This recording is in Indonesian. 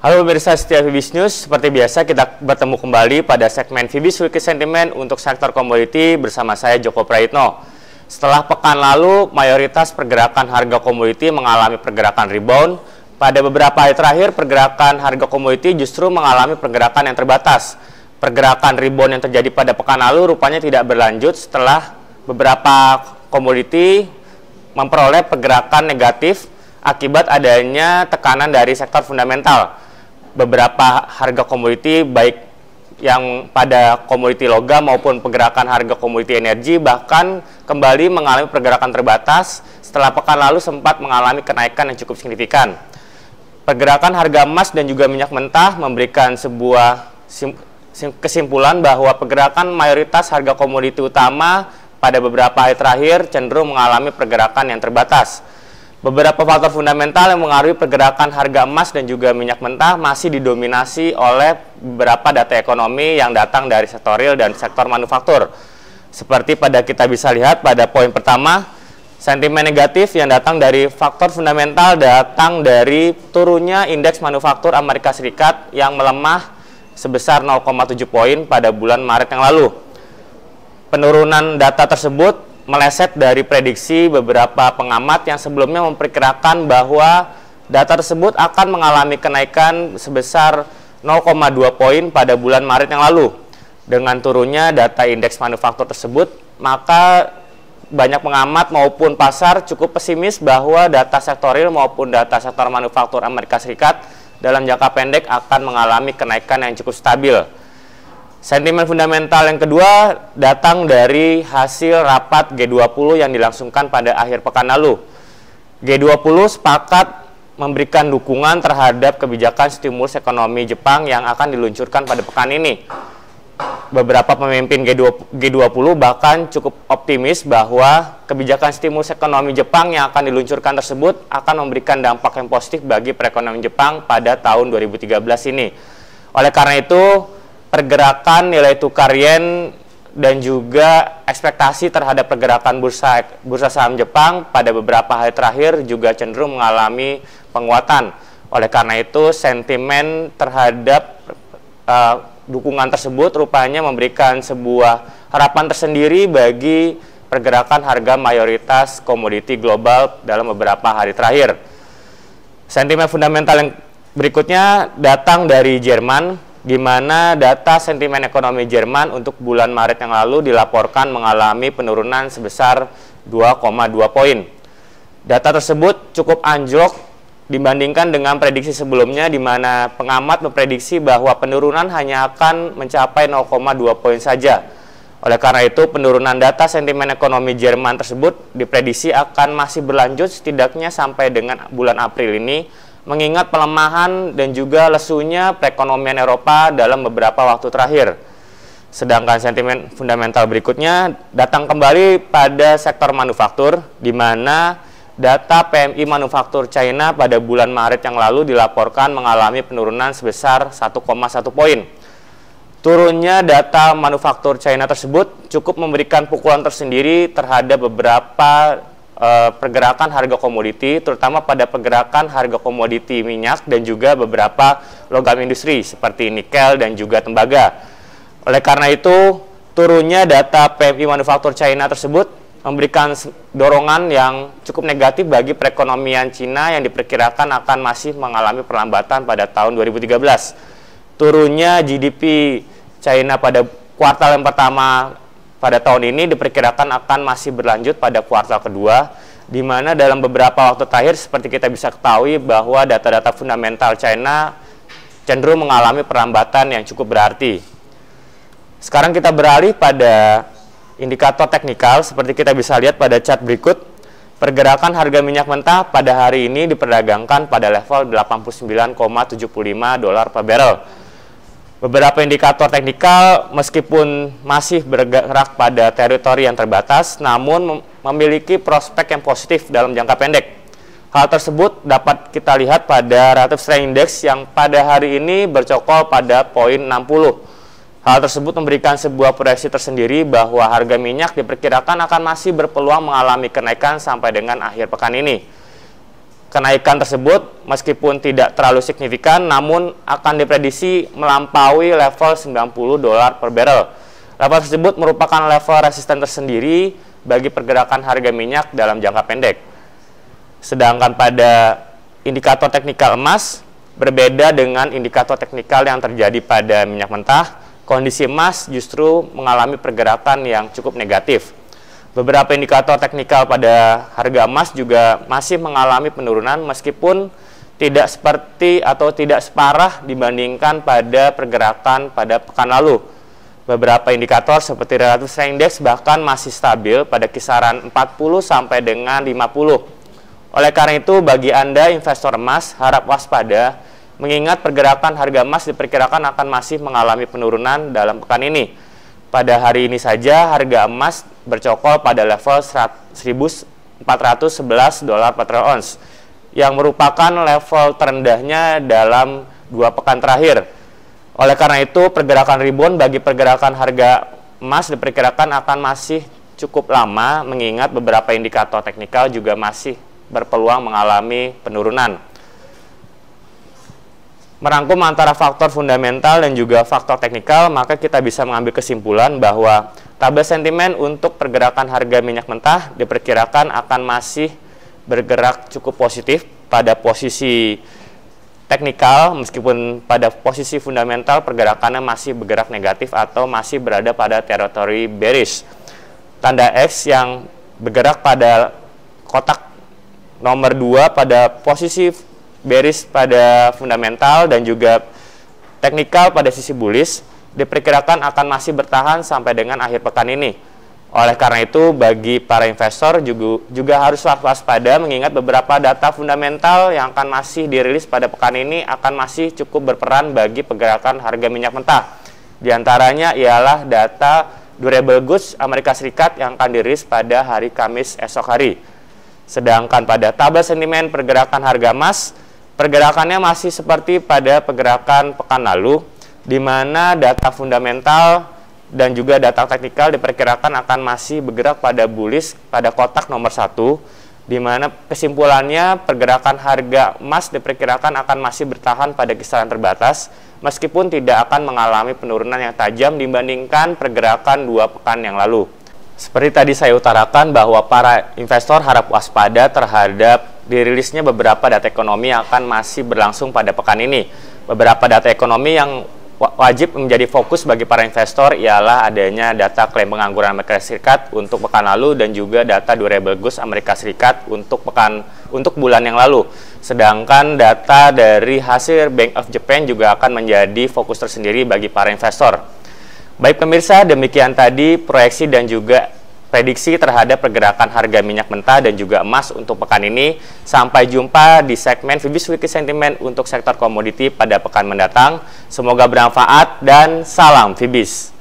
Halo pemirsa setia Fibis News, seperti biasa kita bertemu kembali pada segmen Fibis Weekly Sentiment untuk sektor komoditi bersama saya Joko Prayitno. Setelah pekan lalu, mayoritas pergerakan harga komoditi mengalami pergerakan rebound. Pada beberapa hari terakhir, pergerakan harga komoditi justru mengalami pergerakan yang terbatas. Pergerakan rebound yang terjadi pada pekan lalu rupanya tidak berlanjut setelah beberapa komoditi memperoleh pergerakan negatif akibat adanya tekanan dari sektor fundamental. Beberapa harga komoditi baik yang pada komoditi logam maupun pergerakan harga komoditi energi bahkan kembali mengalami pergerakan terbatas setelah pekan lalu sempat mengalami kenaikan yang cukup signifikan. Pergerakan harga emas dan juga minyak mentah memberikan sebuah kesimpulan bahwa pergerakan mayoritas harga komoditi utama pada beberapa hari terakhir cenderung mengalami pergerakan yang terbatas. Beberapa faktor fundamental yang mengaruhi pergerakan harga emas dan juga minyak mentah masih didominasi oleh beberapa data ekonomi yang datang dari sektor real dan sektor manufaktur. Seperti pada kita bisa lihat pada poin pertama, sentimen negatif yang datang dari faktor fundamental datang dari turunnya indeks manufaktur Amerika Serikat yang melemah sebesar 0,7 poin pada bulan Maret yang lalu. Penurunan data tersebut meleset dari prediksi beberapa pengamat yang sebelumnya memperkirakan bahwa data tersebut akan mengalami kenaikan sebesar 0,2 poin pada bulan Maret yang lalu. Dengan turunnya data indeks manufaktur tersebut, maka banyak pengamat maupun pasar cukup pesimis bahwa data sektor real maupun data sektor manufaktur Amerika Serikat dalam jangka pendek akan mengalami kenaikan yang cukup stabil. Sentimen fundamental yang kedua datang dari hasil rapat G20 yang dilangsungkan pada akhir pekan lalu. G20 sepakat memberikan dukungan terhadap kebijakan stimulus ekonomi Jepang yang akan diluncurkan pada pekan ini. Beberapa pemimpin G20 bahkan cukup optimis bahwa kebijakan stimulus ekonomi Jepang yang akan diluncurkan tersebut akan memberikan dampak yang positif bagi perekonomian Jepang pada tahun 2013 ini. Oleh karena itu, pergerakan nilai tukar yen dan juga ekspektasi terhadap pergerakan bursa saham Jepang pada beberapa hari terakhir juga cenderung mengalami penguatan. Oleh karena itu, sentimen terhadap dukungan tersebut rupanya memberikan sebuah harapan tersendiri bagi pergerakan harga mayoritas komoditi global dalam beberapa hari terakhir. Sentimen fundamental yang berikutnya datang dari Jerman, di mana data sentimen ekonomi Jerman untuk bulan Maret yang lalu dilaporkan mengalami penurunan sebesar 2,2 poin. Data tersebut cukup anjlok dibandingkan dengan prediksi sebelumnya, di mana pengamat memprediksi bahwa penurunan hanya akan mencapai 0,2 poin saja. Oleh karena itu, penurunan data sentimen ekonomi Jerman tersebut diprediksi akan masih berlanjut setidaknya sampai dengan bulan April ini, mengingat pelemahan dan juga lesunya perekonomian Eropa dalam beberapa waktu terakhir. Sedangkan sentimen fundamental berikutnya datang kembali pada sektor manufaktur, di mana data PMI manufaktur China pada bulan Maret yang lalu dilaporkan mengalami penurunan sebesar 1,1 poin. Turunnya data manufaktur China tersebut cukup memberikan pukulan tersendiri terhadap beberapa pergerakan harga komoditi, terutama pada pergerakan harga komoditi minyak dan juga beberapa logam industri seperti nikel dan juga tembaga. Oleh karena itu, turunnya data PMI manufaktur China tersebut memberikan dorongan yang cukup negatif bagi perekonomian Cina yang diperkirakan akan masih mengalami perlambatan pada tahun 2013. Turunnya GDP China pada kuartal yang pertama pada tahun ini diperkirakan akan masih berlanjut pada kuartal kedua, di mana dalam beberapa waktu terakhir seperti kita bisa ketahui bahwa data-data fundamental China cenderung mengalami perlambatan yang cukup berarti. Sekarang kita beralih pada indikator teknikal, seperti kita bisa lihat pada chart berikut. Pergerakan harga minyak mentah pada hari ini diperdagangkan pada level 89,75 dolar per barrel. Beberapa indikator teknikal meskipun masih bergerak pada teritori yang terbatas, namun memiliki prospek yang positif dalam jangka pendek. Hal tersebut dapat kita lihat pada Relative Strength Index yang pada hari ini bercokol pada poin 60. Hal tersebut memberikan sebuah proyeksi tersendiri bahwa harga minyak diperkirakan akan masih berpeluang mengalami kenaikan sampai dengan akhir pekan ini. Kenaikan tersebut meskipun tidak terlalu signifikan, namun akan diprediksi melampaui level $90 per barrel. Level tersebut merupakan level resisten tersendiri bagi pergerakan harga minyak dalam jangka pendek. Sedangkan pada indikator teknikal emas, berbeda dengan indikator teknikal yang terjadi pada minyak mentah, kondisi emas justru mengalami pergerakan yang cukup negatif. Beberapa indikator teknikal pada harga emas juga masih mengalami penurunan meskipun tidak seperti atau tidak separah dibandingkan pada pergerakan pada pekan lalu. Beberapa indikator seperti relative strength index bahkan masih stabil pada kisaran 40 sampai dengan 50. Oleh karena itu, bagi Anda investor emas harap waspada mengingat pergerakan harga emas diperkirakan akan masih mengalami penurunan dalam pekan ini. Pada hari ini saja harga emas bercokol pada level $1.411 per troy ounce yang merupakan level terendahnya dalam 2 pekan terakhir. Oleh karena itu, pergerakan rebound bagi pergerakan harga emas diperkirakan akan masih cukup lama mengingat beberapa indikator teknikal juga masih berpeluang mengalami penurunan. Merangkum antara faktor fundamental dan juga faktor teknikal, maka kita bisa mengambil kesimpulan bahwa tabel sentimen untuk pergerakan harga minyak mentah diperkirakan akan masih bergerak cukup positif pada posisi teknikal, meskipun pada posisi fundamental pergerakannya masih bergerak negatif atau masih berada pada teritori bearish. Tanda X yang bergerak pada kotak nomor 2 pada posisi bearish pada fundamental dan juga teknikal pada sisi bullish diperkirakan akan masih bertahan sampai dengan akhir pekan ini. Oleh karena itu, bagi para investor juga harus waspada mengingat beberapa data fundamental yang akan masih dirilis pada pekan ini akan masih cukup berperan bagi pergerakan harga minyak mentah. Di antaranya ialah data durable goods Amerika Serikat yang akan dirilis pada hari Kamis esok hari. Sedangkan pada tabel sentimen pergerakan harga emas, pergerakannya masih seperti pada pergerakan pekan lalu, di mana data fundamental dan juga data teknikal diperkirakan akan masih bergerak pada bullish pada kotak nomor 1, di mana kesimpulannya pergerakan harga emas diperkirakan akan masih bertahan pada kisaran terbatas, meskipun tidak akan mengalami penurunan yang tajam dibandingkan pergerakan 2 pekan yang lalu. Seperti tadi saya utarakan bahwa para investor harap waspada terhadap dirilisnya beberapa data ekonomi yang akan masih berlangsung pada pekan ini. Beberapa data ekonomi yang wajib menjadi fokus bagi para investor ialah adanya data klaim pengangguran Amerika Serikat untuk pekan lalu dan juga data durable goods Amerika Serikat untuk bulan yang lalu. Sedangkan data dari hasil Bank of Japan juga akan menjadi fokus tersendiri bagi para investor. Baik pemirsa, demikian tadi proyeksi dan juga prediksi terhadap pergerakan harga minyak mentah dan juga emas untuk pekan ini. Sampai jumpa di segmen Fibis Weekly Sentiment untuk sektor komoditi pada pekan mendatang. Semoga bermanfaat dan salam Fibis.